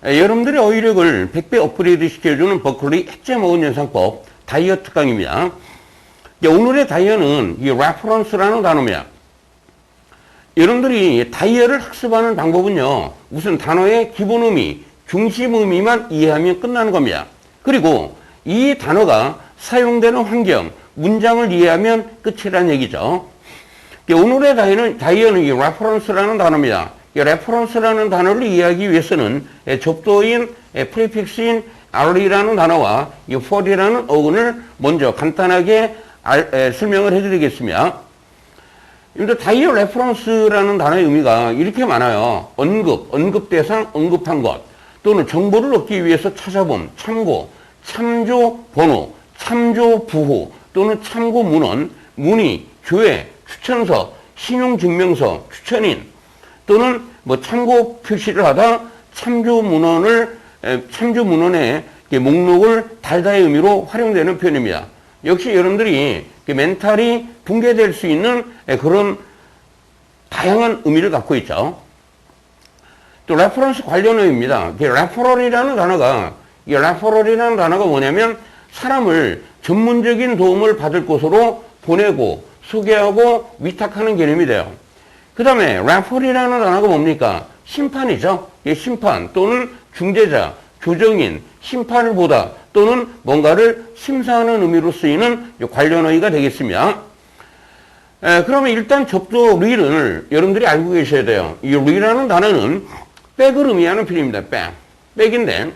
여러분들의 어휘력을 100배 업그레이드 시켜주는 버클리 핵제먹은 연상법 다이어 특강입니다. 오늘의 다이어는 이 레퍼런스라는 단어입니다. 여러분들이 다이어를 학습하는 방법은요, 우선 단어의 기본 의미, 중심 의미만 이해하면 끝나는 겁니다. 그리고 이 단어가 사용되는 환경, 문장을 이해하면 끝이라는 얘기죠. 오늘의 다이어는 이 레퍼런스라는 단어입니다. 이 레퍼런스라는 단어를 이해하기 위해서는 접두어인 프리픽스인 r이라는 단어와 이 for이라는 어근을 먼저 간단하게 설명을 해드리겠습니다. 다이어 레퍼런스라는 단어의 의미가 이렇게 많아요. 언급 대상, 언급한 것, 또는 정보를 얻기 위해서 찾아봄, 참고, 참조 번호, 참조 부호, 또는 참고 문헌, 문의, 교회, 추천서, 신용증명서, 추천인, 또는 참고 표시를 하다 참조 문헌의 목록을 달다의 의미로 활용되는 표현입니다. 역시 여러분들이 멘탈이 붕괴될 수 있는 그런 다양한 의미를 갖고 있죠. 또 레퍼런스 관련어입니다. 레퍼럴이라는 단어가 뭐냐면 사람을 전문적인 도움을 받을 곳으로 보내고 소개하고 위탁하는 개념이 돼요. 그 다음에 레퍼리라는 단어가 뭡니까? 심판이죠. 심판 또는 중재자, 교정인, 심판을 보다 또는 뭔가를 심사하는 의미로 쓰이는 관련어휘가 되겠습니다. 그러면 일단 접두 리를 여러분들이 알고 계셔야 돼요. 이 리라는 단어는 백을 의미하는 표현입니다. 백인데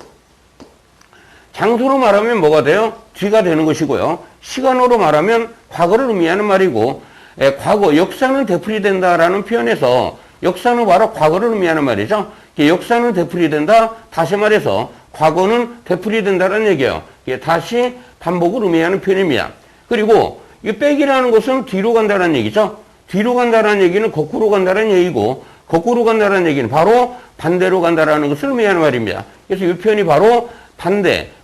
장소로 말하면 뭐가 돼요? 뒤가 되는 것이고요. 시간으로 말하면 과거를 의미하는 말이고, 과거, 역사는 되풀이된다라는 표현에서 역사는 바로 과거를 의미하는 말이죠. 역사는 되풀이된다, 다시 말해서 과거는 되풀이된다라는 얘기예요. 다시 반복을 의미하는 표현입니다. 그리고 이 백이라는 것은 뒤로 간다는 얘기죠. 뒤로 간다는 얘기는 거꾸로 간다는 얘기고, 거꾸로 간다는 얘기는 바로 반대로 간다는 것을 의미하는 말입니다. 그래서 이 표현이 바로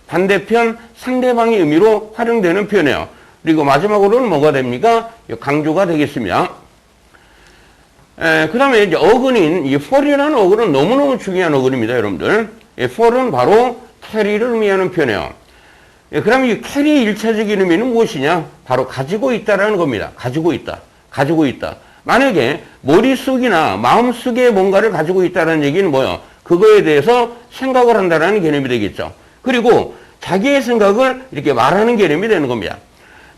반대편, 상대방의 의미로 활용되는 표현이에요. 그리고 마지막으로는 뭐가 됩니까? 강조가 되겠습니다. 그 다음에 이제 어근인 이 for이라는 어근은 너무너무 중요한 어근입니다, 여러분들. for은 바로 carry를 의미하는 표현이에요. 그럼 이 carry 1차적인 의미는 무엇이냐? 바로 가지고 있다라는 겁니다. 가지고 있다. 만약에 머릿속이나 마음속에 뭔가를 가지고 있다는 얘기는 뭐예요? 그거에 대해서 생각을 한다는 개념이 되겠죠. 그리고 자기의 생각을 이렇게 말하는 개념이 되는 겁니다.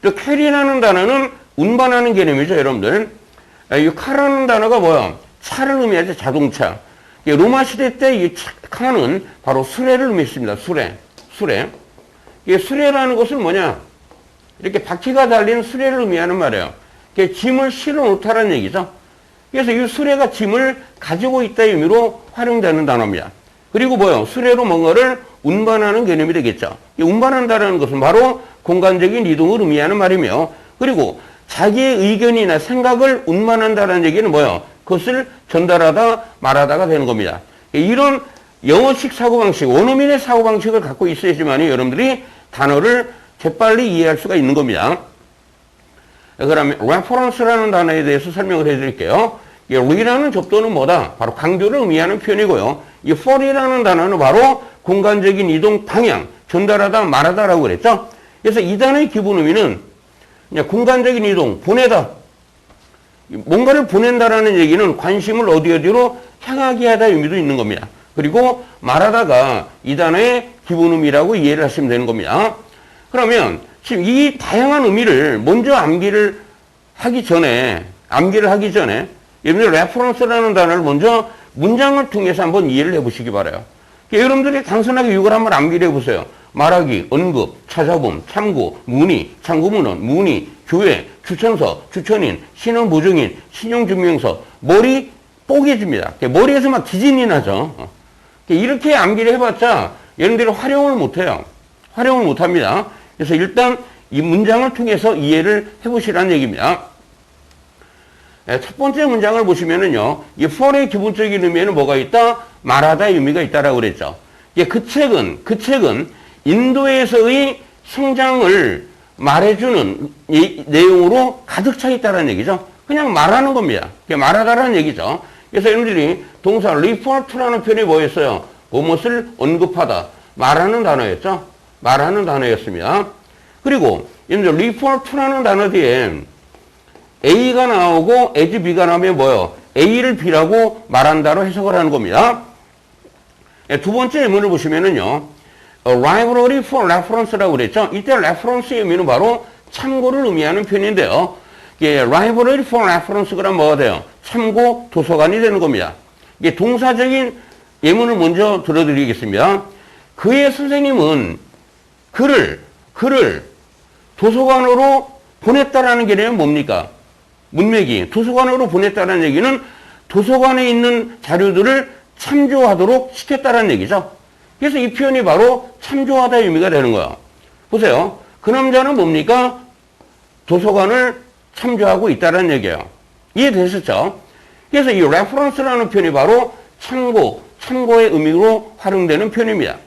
또 carry라는 단어는 운반하는 개념이죠, 여러분들. 이 car라는 단어가 뭐야? 차를 의미하죠, 자동차. 로마 시대 때 이 car는 바로 수레를 의미했습니다. 수레. 이 수레라는 것은 뭐냐? 이렇게 바퀴가 달린 수레를 의미하는 말이에요. 짐을 실어 놓다라는 얘기죠. 그래서 이 수레가 짐을 가지고 있다의 의미로 활용되는 단어입니다. 그리고 뭐요? 수레로 뭔가를 운반하는 개념이 되겠죠. 이 운반한다는 것은 바로 공간적인 이동을 의미하는 말이며, 그리고 자기의 의견이나 생각을 운반한다는 얘기는 뭐예요? 그것을 전달하다, 말하다가 되는 겁니다. 이런 영어식 사고방식, 원어민의 사고방식을 갖고 있어야지만 여러분들이 단어를 재빨리 이해할 수가 있는 겁니다. 그러면 reference라는 단어에 대해서 설명을 해드릴게요. 이 re라는 접두는 뭐다? 바로 강조를 의미하는 표현이고요. 이 for이라는 단어는 바로 공간적인 이동 방향, 전달하다, 말하다라고 그랬죠. 그래서 이 단어의 기본 의미는 그냥 공간적인 이동, 보내다. 뭔가를 보낸다라는 얘기는 관심을 어디로 향하게 하다 의미도 있는 겁니다. 그리고 말하다가 이 단어의 기본 의미라고 이해를 하시면 되는 겁니다. 그러면 지금 이 다양한 의미를 먼저 암기를 하기 전에 여러분들 레퍼런스라는 단어를 먼저 문장을 통해서 한번 이해를 해보시기 바라요. 여러분들이 단순하게 이걸 한번 암기를 해보세요. 말하기, 언급, 찾아봄, 참고, 문의, 참고문헌, 문의, 교회, 추천서, 추천인, 신원보증인, 신용증명서, 머리 뽀개집니다. 머리에서 막 지진이 나죠. 이렇게 암기를 해봤자 여러분들이 활용을 못해요. 활용을 못합니다. 그래서 일단 이 문장을 통해서 이해를 해보시라는 얘기입니다. 첫 번째 문장을 보시면은요, 이 for의 기본적인 의미에는 뭐가 있다? 말하다의 의미가 있다라고 그랬죠. 그 책은 인도에서의 성장을 말해주는 내용으로 가득 차 있다는 얘기죠. 그냥 말하는 겁니다. 말하다라는 얘기죠. 그래서 여러분들이 동사 refer to라는 표현이 뭐였어요? 무엇을 언급하다, 말하는 단어였죠. 말하는 단어였습니다. 그리고 refer to라는 단어 뒤에 A가 나오고 as B가 나오면 뭐예요? A를 B라고 말한다로 해석을 하는 겁니다. 두 번째 예문을 보시면은요, library for reference라고 그랬죠. 이때 reference의 의미는 바로 참고를 의미하는 표현인데요. library for reference 그러면 뭐가 돼요? 참고 도서관이 되는 겁니다. 이게 동사적인 예문을 먼저 들어드리겠습니다. 그의 선생님은 그를 도서관으로 보냈다라는 개념은 뭡니까? 문맥이 도서관으로 보냈다는 얘기는 도서관에 있는 자료들을 참조하도록 시켰다는 얘기죠. 그래서 이 표현이 바로 참조하다의 의미가 되는 거예요. 보세요. 그 남자는 뭡니까? 도서관을 참조하고 있다는 얘기예요. 이해되셨죠? 그래서 이 reference라는 표현이 바로 참고의 의미로 활용되는 표현입니다.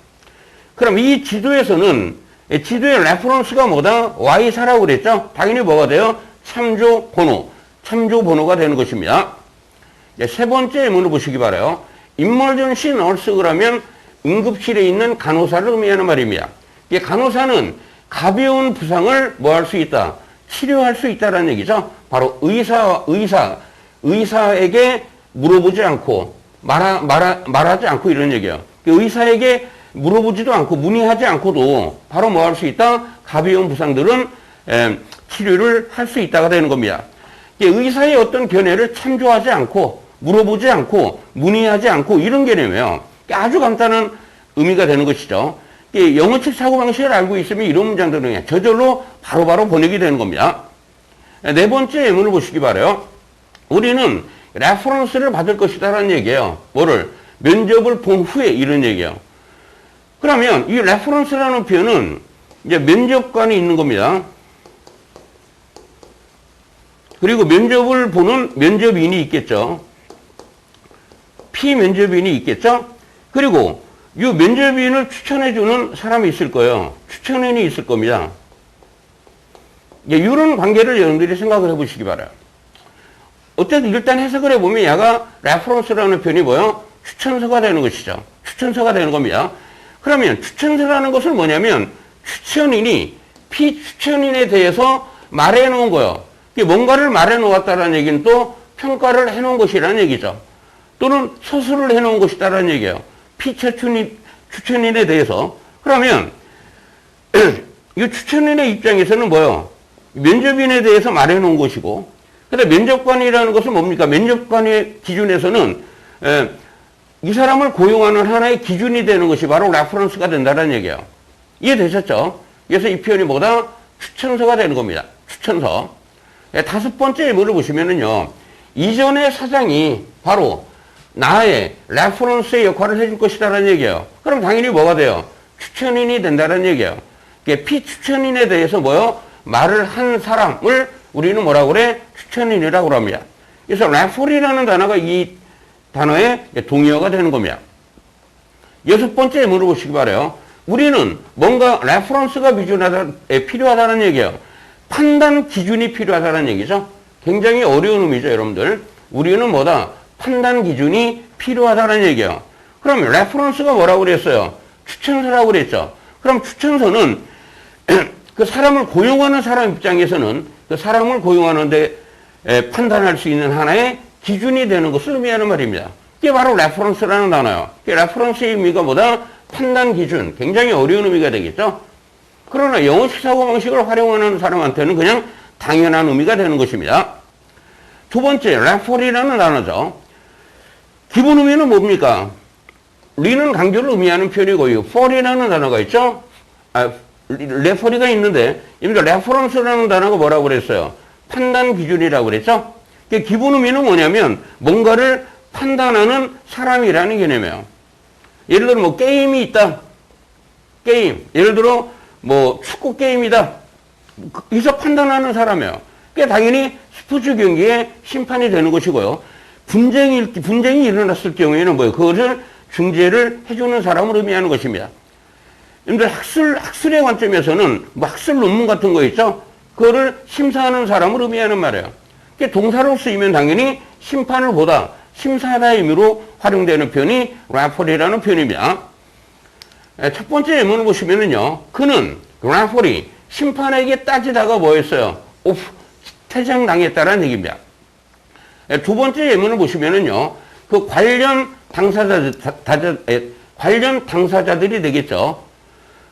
그럼 이 지도에서는 지도의 reference가 뭐다? Y사라고 그랬죠? 당연히 뭐가 돼요? 참조 번호가 되는 것입니다. 세 번째 예문을 보시기 바라요. emergency nurse 그러면 응급실에 있는 간호사를 의미하는 말입니다. 간호사는 가벼운 부상을 뭐 할 수 있다? 치료할 수 있다는 얘기죠. 바로 의사에게 물어보지 않고 말하지 않고 이런 얘기예요. 의사에게 물어보지도 않고 문의하지 않고도 바로 뭐 할 수 있다? 가벼운 부상들은 치료를 할 수 있다가 되는 겁니다. 의사의 어떤 견해를 참조하지 않고 물어보지 않고 문의하지 않고 이런 개념이에요. 아주 간단한 의미가 되는 것이죠. 영어식 사고방식을 알고 있으면 이런 문장들은 그냥 저절로 바로바로 번역이 되는 겁니다. 네 번째 예문을 보시기 바라요. 우리는 레퍼런스를 받을 것이다라는 얘기예요. 뭐를? 면접을 본 후에 이런 얘기예요. 그러면 이 레퍼런스라는 표현은 이제 면접관이 있는 겁니다. 그리고 면접을 보는 면접인이 있겠죠. 피면접인이 있겠죠. 그리고 이 면접인을 추천해주는 사람이 있을 거예요. 추천인이 있을 겁니다. 이런 관계를 여러분들이 생각을 해보시기 바라요. 어쨌든 일단 해석을 해보면 얘가 레퍼런스라는 표현이 뭐예요? 추천서가 되는 것이죠. 추천서가 되는 겁니다. 그러면 추천서라는 것은 뭐냐면 추천인이 피추천인에 대해서 말해놓은 거예요. 뭔가를 말해놓았다는 얘기는 또 평가를 해놓은 것이라는 얘기죠. 또는 서술을 해놓은 것이다라는 얘기예요. 추천인에 대해서. 그러면 이 추천인의 입장에서는 뭐예요? 면접인에 대해서 말해놓은 것이고, 근데 면접관이라는 것은 뭡니까? 면접관의 기준에서는 이 사람을 고용하는 하나의 기준이 되는 것이 바로 레퍼런스가 된다는 얘기예요. 이해되셨죠? 그래서 이 표현이 뭐다? 추천서가 되는 겁니다. 추천서. 다섯 번째 예문을 보시면은요, 이전의 사장이 바로 나의 레퍼런스의 역할을 해줄 것이다라는 얘기예요. 그럼 당연히 뭐가 돼요? 추천인이 된다는 얘기예요. 피추천인에 대해서 뭐요? 말을 한 사람을 우리는 뭐라고 그래? 추천인이라고 합니다. 그래서 레퍼리라는 단어가 이 단어의 동의어가 되는 겁니다. 여섯 번째 예문을 보시기 바라요. 우리는 뭔가 레퍼런스가 필요하다는 얘기예요. 판단 기준이 필요하다는 얘기죠. 굉장히 어려운 의미죠, 여러분들. 우리는 뭐다? 판단 기준이 필요하다는 얘기예요. 그럼 레퍼런스가 뭐라고 그랬어요? 추천서라고 그랬죠. 그럼 추천서는 그 사람을 고용하는 사람 입장에서는 그 사람을 고용하는데 판단할 수 있는 하나의 기준이 되는 것을 의미하는 말입니다. 이게 바로 레퍼런스라는 단어예요. 레퍼런스의 의미가 뭐다? 판단 기준. 굉장히 어려운 의미가 되겠죠. 그러나 영어식 사고방식을 활용하는 사람한테는 그냥 당연한 의미가 되는 것입니다. 두 번째, 레퍼리라는 단어죠. 기본 의미는 뭡니까? 리는 강조를 의미하는 표현이고요. for이라는 단어가 있죠? 레퍼리가 있는데, 레퍼런스라는 단어가 뭐라고 그랬어요? 판단 기준이라고 그랬죠? 기본 의미는 뭐냐면, 뭔가를 판단하는 사람이라는 개념이에요. 예를 들어, 뭐, 게임이 있다. 게임. 예를 들어, 뭐, 축구 게임이다. 여기서 판단하는 사람이에요. 당연히 스포츠 경기에 심판이 되는 것이고요. 분쟁이 일어났을 경우에는 뭐예요? 그것을 중재를 해주는 사람을 의미하는 것입니다. 여러분들 학술의 관점에서는 뭐 학술 논문 같은 거 있죠? 그거를 심사하는 사람을 의미하는 말이에요. 동사로 쓰이면 당연히 심판을 보다 심사하다 의미로 활용되는 표현이 referee라는 표현입니다. 첫 번째 예문을 보시면은요, 그는 referee 심판에게 따지다가 뭐였어요? 퇴장당했다라는 얘기입니다. 두 번째 예문을 보시면은요, 그 관련 당사자들이 되겠죠.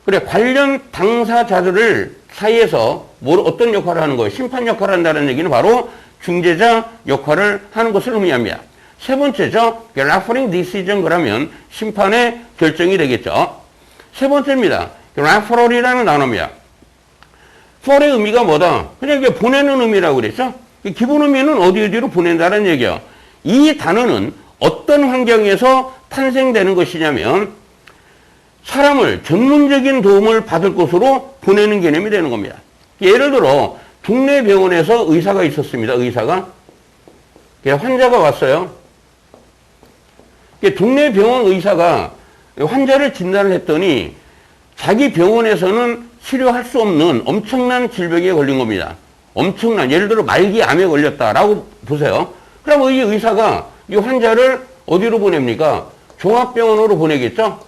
그래, 관련 당사자들을 사이에서 어떤 역할을 하는 거예요? 심판 역할을 한다는 얘기는 바로 중재자 역할을 하는 것을 의미합니다. 세 번째죠. referring decision 그러면 심판의 결정이 되겠죠. 세 번째입니다. referral이라는 단어입니다. for의 의미가 뭐다? 그냥 이게 보내는 의미라고 그랬죠. 기본 의미는 어디로 보낸다는 얘기야. 이 단어는 어떤 환경에서 탄생되는 것이냐면 사람을 전문적인 도움을 받을 곳으로 보내는 개념이 되는 겁니다. 예를 들어 동네 병원에서 의사가 있었습니다. 의사가 환자가 왔어요. 동네 병원 의사가 환자를 진단을 했더니 자기 병원에서는 치료할 수 없는 엄청난 질병에 걸린 겁니다. 엄청난, 예를 들어 말기암에 걸렸다라고 보세요. 그럼 이 의사가 이 환자를 어디로 보냅니까? 종합병원으로 보내겠죠?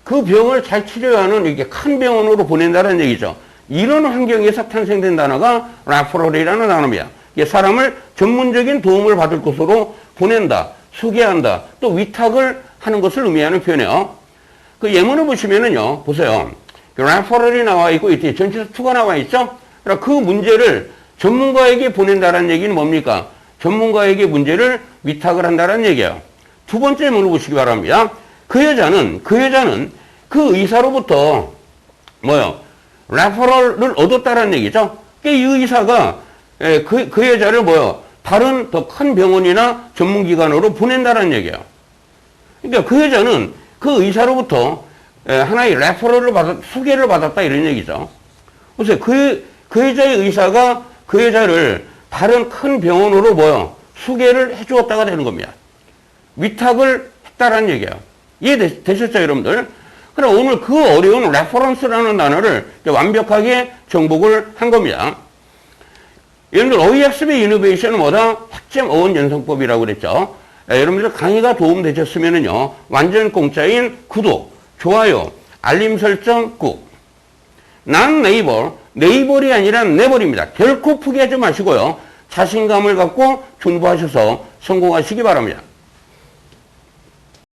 그 병을 잘 치료하는 이렇게 큰 병원으로 보낸다는 얘기죠. 이런 환경에서 탄생된 단어가 referral이라는 단어입니다. 사람을 전문적인 도움을 받을 곳으로 보낸다, 소개한다, 또 위탁을 하는 것을 의미하는 표현이에요. 그 예문을 보시면은요, 보세요. referral이 나와 있고, 이때 전치사 to가 나와 있죠? 그러니까 그 문제를 전문가에게 보낸다는 얘기는 뭡니까? 전문가에게 문제를 위탁을 한다는 얘기예요. 두 번째 예문을 보시기 바랍니다. 그 여자는 그 의사로부터 referral을 얻었다는 얘기죠. 이 의사가 그 여자를 다른 더 큰 병원이나 전문기관으로 보낸다는 얘기예요. 그러니까 그 여자는 그 의사로부터 하나의 referral을 소개를 받았다 이런 얘기죠. 그래서 그 여자의 의사가 그 여자를 다른 큰 병원으로 소개를 해주었다가 되는 겁니다. 위탁을 했다라는 얘기예요. 이해되셨죠, 여러분들? 그럼 오늘 그 어려운 reference라는 단어를 완벽하게 정복을 한 겁니다. 여러분들 어휘학습의 이노베이션은 뭐다? 학점 어원 연성법이라고 그랬죠. 여러분들 강의가 도움되셨으면은요, 완전 공짜인 구독, 좋아요, 알림 설정 꾹. 난 네이버이 아니라 네버입니다. 결코 포기하지 마시고요. 자신감을 갖고 존버하셔서 성공하시기 바랍니다.